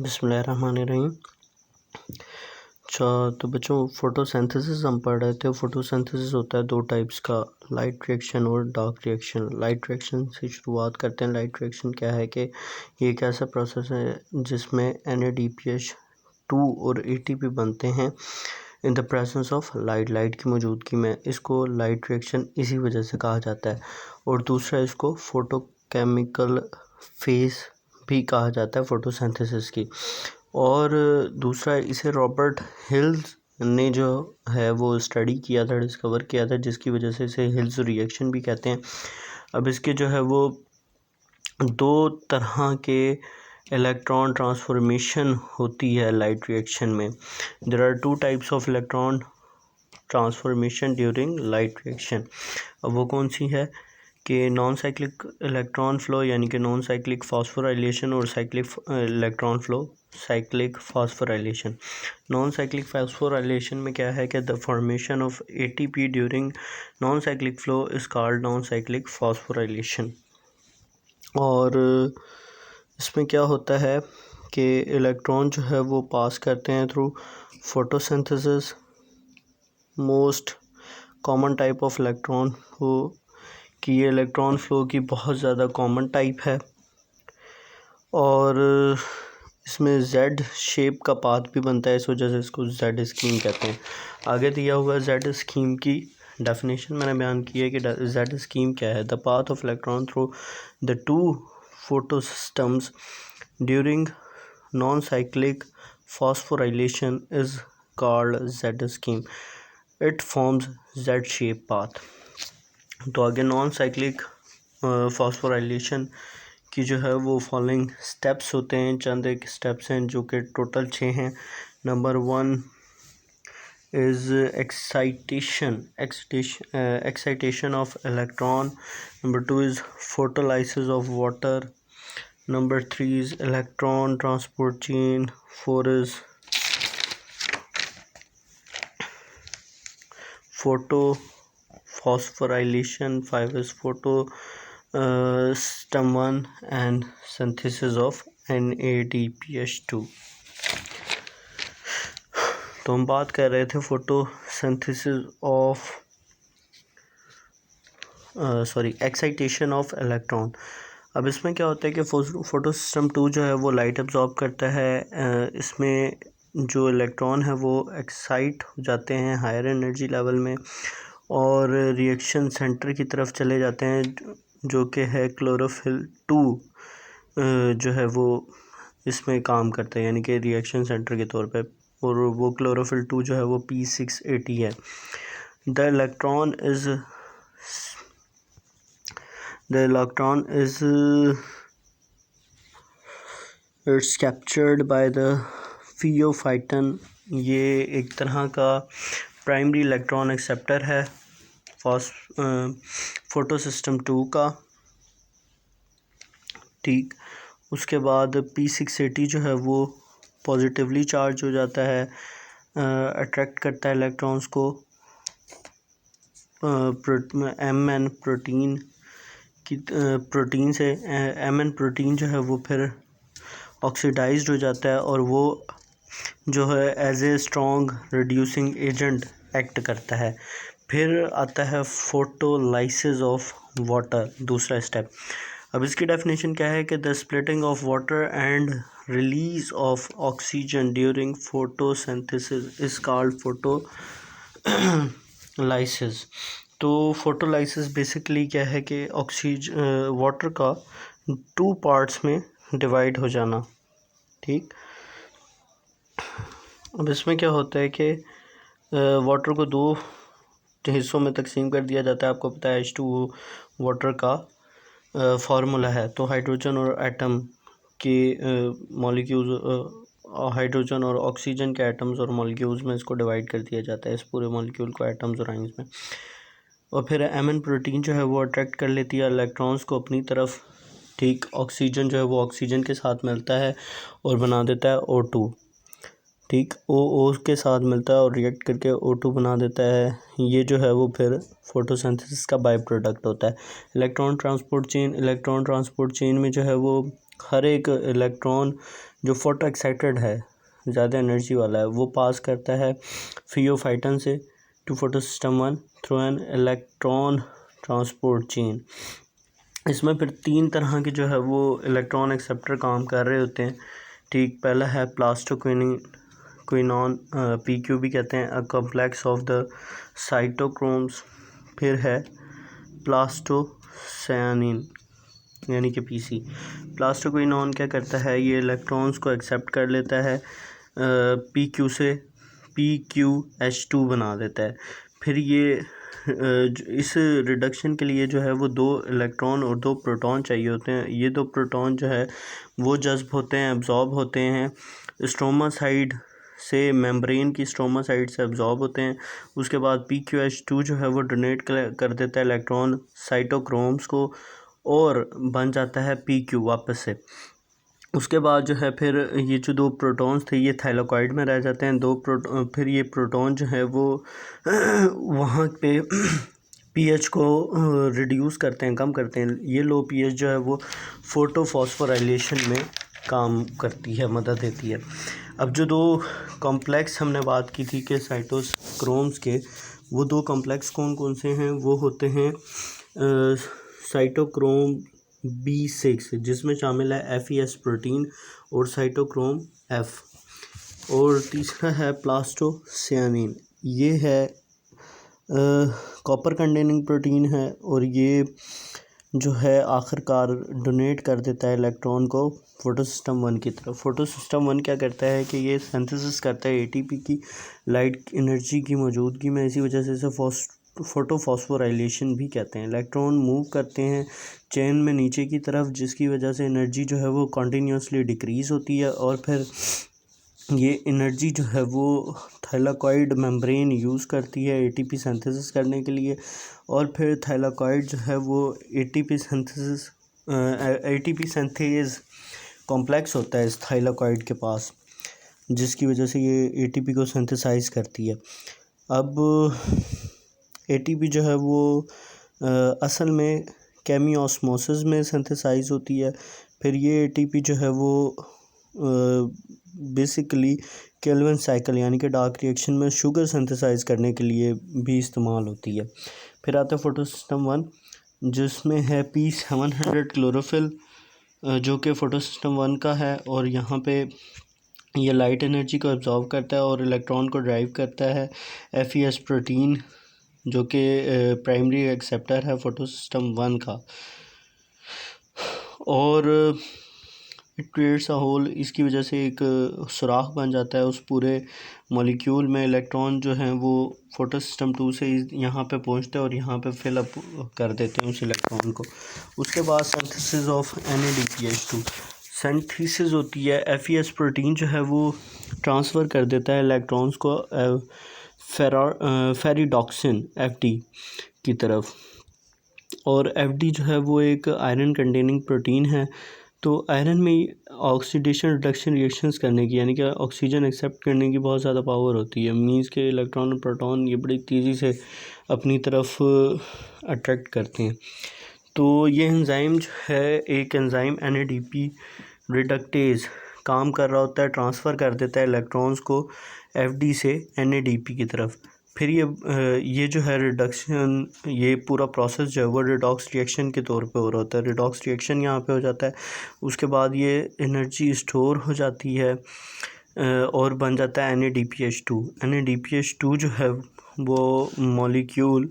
बिस्मिल्लाहिर्रहमानिर्रहीम। अच्छा, तो बच्चों फोटोसिंथेसिस हम पढ़ रहे थे। फोटोसिंथेसिस होता है दो टाइप्स का, लाइट रिएक्शन और डार्क रिएक्शन। लाइट रिएक्शन से शुरुआत करते हैं। लाइट रिएक्शन क्या है कि ये एक ऐसा प्रोसेस है जिसमें NADPH2 और ATP बनते हैं in the presence of light की मौजूदगी में। इसको लाइट रिएक्शन इसी वजह से कहा जाता है। और दूसरा, इसको फोटोकेमिकल फेज भी कहा जाता है फोटोसिंथेसिस की। और दूसरा, इसे रॉबर्ट हिल्स ने जो है वो स्टडी किया था, डिस्कवर किया था, जिसकी वजह से इसे हिल्स रिएक्शन भी कहते हैं। अब इसके जो है वो दो तरह के इलेक्ट्रॉन ट्रांसफॉर्मेशन होती है लाइट रिएक्शन में। There are two types of electron transformation during light reaction. अब वो कौन सी है कि नॉन साइक्लिक इलेक्ट्रॉन फ्लो यानी कि नॉन साइक्लिक फॉस्फोराइलेशन और cyclic electron flow cyclic phosphorylation. Non cyclic phosphorylation में क्या है कि the formation of ATP during non cyclic flow is called non cyclic phosphorylation. और इसमें क्या होता है कि इलेक्ट्रॉन जो है वो पास करते हैं through photosynthesis. Most common type of electron हो कि ये इलेक्ट्रॉन फ्लो की बहुत ज़्यादा कॉमन टाइप है। और इसमें Z शेप का पाथ भी बनता है, इस वजह से इसको Z स्कीम कहते हैं। आगे दिया हुआ Z स्कीम की डेफिनेशन मैंने बयान की है कि Z स्कीम क्या है। The path of electron through the two photosystems during non cyclic phosphorylation is called Z scheme. It forms Z shape path. तो आगे नॉन साइक्लिक फॉस्फोराइलेशन की जो है वो फॉलोइंग स्टेप्स होते हैं। चंद एक स्टेप्स हैं जो कि टोटल 6 हैं। Number 1 is excitation of electron. Number 2 is photolysis of water. Number 3 is electron transport chain. 4 is photo phosphorylation. 5 is photosystem 1 and synthesis of NADPH2। तो हम बात कर रहे थे photosynthesis of excitation of electron. अब इसमें क्या होता है कि फोटोसिस्टम 2 जो है वो लाइट एब्जॉर्ब करता है। इसमें जो इलेक्ट्रॉन है वो एक्साइट हो जाते हैं हायर एनर्जी लेवल में और रिएक्शन सेंटर की तरफ चले जाते हैं जो कि है क्लोरोफिल 2 जो है वो इसमें काम करता है यानी कि रिएक्शन सेंटर के तौर पे। और वो क्लोरोफिल 2 जो है वो P680 है। The electron is it's captured by the phaeophyton। ये एक तरह का प्राइमरी इलेक्ट्रॉन एक्सेप्टर है फोटोसिस्टम 2 का। ठीक, उसके बाद P680 जो है वो पॉजिटिवली चार्ज हो जाता है, अट्रैक्ट करता है इलेक्ट्रॉन्स को MN प्रोटीन से। MN प्रोटीन जो है वो फिर ऑक्सीडाइज्ड हो जाता है और वो जो है as a strong reducing agent act करता है। फिर आता है फोटोलाइसिस ऑफ वाटर, दूसरा स्टेप। अब इसकी डेफिनेशन क्या है कि the splitting of water and release of oxygen during photosynthesis is called photolysis. तो फोटोलाइसिस बेसिकली क्या है कि वाटर का 2 पार्ट्स में डिवाइड हो जाना। ठीक, अब इसमें क्या होता है कि वाटर को 2 हिस्सों में तकसीम कर दिया जाता है। आपको पता है H2O वाटर का फार्मूला है। तो हाइड्रोजन और एटम के मॉलिक्यूल्स, हाइड्रोजन और ऑक्सीजन के एटम्स और मॉलिक्यूल्स में इसको डिवाइड कर दिया जाता है, इस पूरे मॉलिक्यूल को एटम्स और आयंस में। और फिर MN प्रोटीन जो है वो अट्रैक्ट कर लेती है इलेक्ट्रॉन्स को अपनी तरफ। ठीक, ऑक्सीजन जो है वो ऑक्सीजन के साथ मिलता है और बना देता है O2। ठीक, O के साथ मिलता है और रिएक्ट करके O2 बना देता है। ये जो है वो फिर फोटोसिंथेसिस का बाय प्रोडक्ट होता है। इलेक्ट्रॉन ट्रांसपोर्ट चेन में जो है वो हर एक इलेक्ट्रॉन जो फोटो एक्साइटेड है, ज़्यादा एनर्जी वाला है, वो पास करता है फियोफाइटन से to photo system 1 through an electron transport chain. इसमें फिर 3 तरह के जो है वो इलेक्ट्रॉन एक्सेप्टर काम कर रहे होते हैं, ठीक। पहला है प्लास्टोक्विनॉन, PQ भी कहते हैं, a complex of the cytochromes. फिर है प्लास्टोसायानिन यानी कि PC। प्लास्टोक्विनॉन क्या करता है, ये इलेक्ट्रॉन्स को एक्सेप्ट कर लेता है, PQ से PQH2 बना देता है। फिर ये इस रिडक्शन के लिए जो है वो 2 इलेक्ट्रॉन और 2 प्रोटॉन चाहिए होते हैं। ये 2 प्रोटॉन जो है वो जज्ब होते हैं, एब्जॉर्ब होते हैं स्ट्रोमा साइड से, मेम्ब्रेन की स्ट्रोमा साइड से एब्जॉर्ब होते हैं। उसके बाद PQH2 जो है वो डोनेट कर देता है इलेक्ट्रॉन साइटोक्रोम्स को और बन जाता है PQ वापस से। उसके बाद जो है फिर ये जो 2 प्रोटॉन्स थे ये थाइलाकॉइड में रह जाते हैं। फिर ये प्रोटॉन जो है वो वहाँ पे pH को रिड्यूस करते हैं, कम करते हैं। ये लो pH जो है वो फोटोफॉस्फोराइलेशन में काम करती है, मदद देती है। अब जो 2 कॉम्प्लेक्स हमने बात की थी कि साइटोक्रोम्स के, वो 2 कॉम्प्लेक्स कौन कौन से हैं, वो होते हैं साइटोक्रोम B6 जिसमें शामिल है FeS प्रोटीन और साइटोक्रोम F, और तीसरा है प्लास्टोसायानिन। ये है कॉपर कंटेनिंग प्रोटीन है और ये जो है आखिरकार डोनेट कर देता है इलेक्ट्रॉन को फोटो सिस्टम 1 की तरफ। फोटो सिस्टम 1 क्या करता है कि ये सिंथेसिस करता है ATP की लाइट एनर्जी की मौजूदगी में, इसी वजह से इसे फोटोफॉस्फोराइलेशन भी कहते हैं। इलेक्ट्रॉन मूव करते हैं चेन में नीचे की तरफ, जिसकी वजह से एनर्जी जो है वो कॉन्टीन्यूसली डिक्रीज़ होती है, और फिर ये एनर्जी जो है वो थाइलाकॉइड मेम्ब्रेन यूज़ करती है ATP सिंथेसिस करने के लिए, और फिर थाइलाकॉइड जो है वो ATP सिंथेज कॉम्प्लेक्स होता है इस थाइलाकॉइड के पास, जिसकी वजह से ये ATP को सिंथेसाइज करती है। अब ATP जो है वो असल में केमियोस्मोसिस में सिंथेसाइज होती है। फिर ये ATP जो है वो बेसिकली केल्विन साइकिल यानी कि डार्क रिएक्शन में शुगर सिंथेसाइज करने के लिए भी इस्तेमाल होती है। फिर आता है फोटो सिस्टम 1 जिसमें है P700 क्लोरोफिल, जो कि फोटो सिस्टम 1 का है, और यहाँ पे ये लाइट एनर्जी को एब्जॉर्ब करता है और इलेक्ट्रॉन को ड्राइव करता है FeS प्रोटीन, जो कि प्राइमरी एक्सेप्टर है फोटो सिस्टम 1 का, और इट क्रिएट्स अ होल। इसकी वजह से एक सुराख बन जाता है उस पूरे मॉलिक्यूल में। इलेक्ट्रॉन जो हैं वो फोटो सिस्टम 2 से यहाँ पे पहुँचते हैं और यहाँ पे फिल अप कर देते हैं उस इलेक्ट्रॉन को। उसके बाद सिंथेसिस ऑफ NADPH2 सिंथेसिस होती है। FeS प्रोटीन जो है वो ट्रांसफ़र कर देता है इलेक्ट्रॉन्स को फेरिडॉक्सिन FD की तरफ, और FD जो है वो एक आयरन कंटेनिंग प्रोटीन है। तो आयरन में ऑक्सीडेशन रिडक्शन रिएक्शंस करने की, यानी कि ऑक्सीजन एक्सेप्ट करने की बहुत ज़्यादा पावर होती है। मीन्स के इलेक्ट्रॉन और प्रोटॉन ये बड़ी तेज़ी से अपनी तरफ अट्रैक्ट करते हैं। तो ये एंजाइम जो है, एक एंजाइम NADP रिडक्टेज काम कर रहा होता है, ट्रांसफ़र कर देता है इलेक्ट्रॉन्स को FD से NADP की तरफ। फिर ये जो है रिडक्शन, ये पूरा प्रोसेस जो है वो रिडॉक्स रिएक्शन के तौर पे हो रहा होता है। रिडॉक्स रिएक्शन यहाँ पे हो जाता है, उसके बाद ये एनर्जी स्टोर हो जाती है और बन जाता है NADPH2। NADPH2 जो है वो मॉलिक्यूल,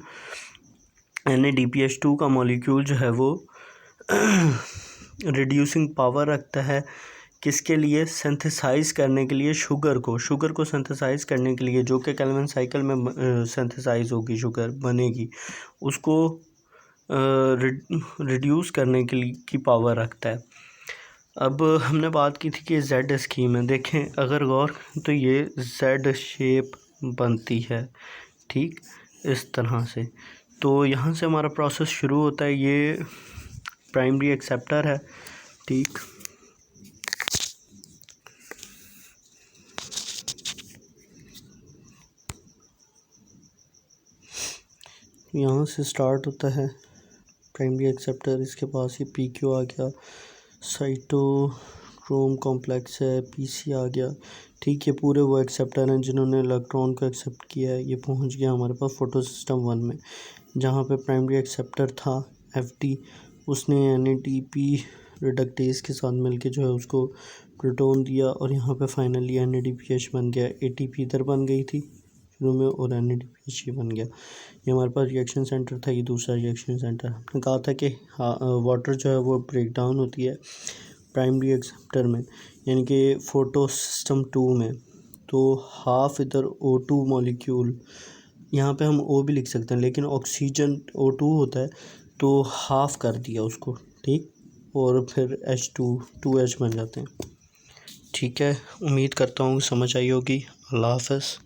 NADPH2 का मॉलिक्यूल जो है वो रिड्यूसिंग पावर रखता है किसके लिए, सिंथेसाइज करने के लिए शुगर को सिंथेसाइज करने के लिए, जो कि केल्विन साइकिल में सिंथेसाइज होगी, शुगर बनेगी, उसको रिड्यूस करने के लिए की पावर रखता है। अब हमने बात की थी कि Z स्कीम है, देखें अगर गौर तो ये Z शेप बनती है, ठीक, इस तरह से। तो यहाँ से हमारा प्रोसेस शुरू होता है। ये प्राइमरी एक्सेप्टर है, ठीक। यहाँ से स्टार्ट होता है प्राइमरी एक्सेप्टर, इसके पास ये PQ आ गया, साइटोक्रोम क्रोम कॉम्प्लेक्स है, पीसी आ गया। ठीक है, पूरे वो एक्सेप्टर हैं जिन्होंने इलेक्ट्रॉन को एक्सेप्ट किया है। ये पहुंच गया हमारे पास फोटो सिस्टम 1 में, जहाँ पे प्राइमरी एक्सेप्टर था FT, उसने NADP रिडक्टेज के साथ मिलके जो है उसको प्रोटॉन दिया और यहाँ पे फाइनली NADPH बन गया। ATP इधर बन गई थी शुरू में और NADPH ये बन गया। ये हमारे पास रिएक्शन सेंटर था, ये दूसरा रिएक्शन सेंटर। हमने कहा था कि वाटर जो है वो ब्रेक डाउन होती है प्राइमरी एक्सेप्टर में, यानी कि फोटो सिस्टम 2 में। तो हाफ इधर O2 मॉलिक्यूल, यहाँ पे हम O भी लिख सकते हैं, लेकिन ऑक्सीजन O2 होता है तो हाफ कर दिया उसको, ठीक, और फिर H2 2H बन जाते हैं। ठीक है, उम्मीद करता हूँ समझ आई होगी। अल्लाह हाफ़िज़।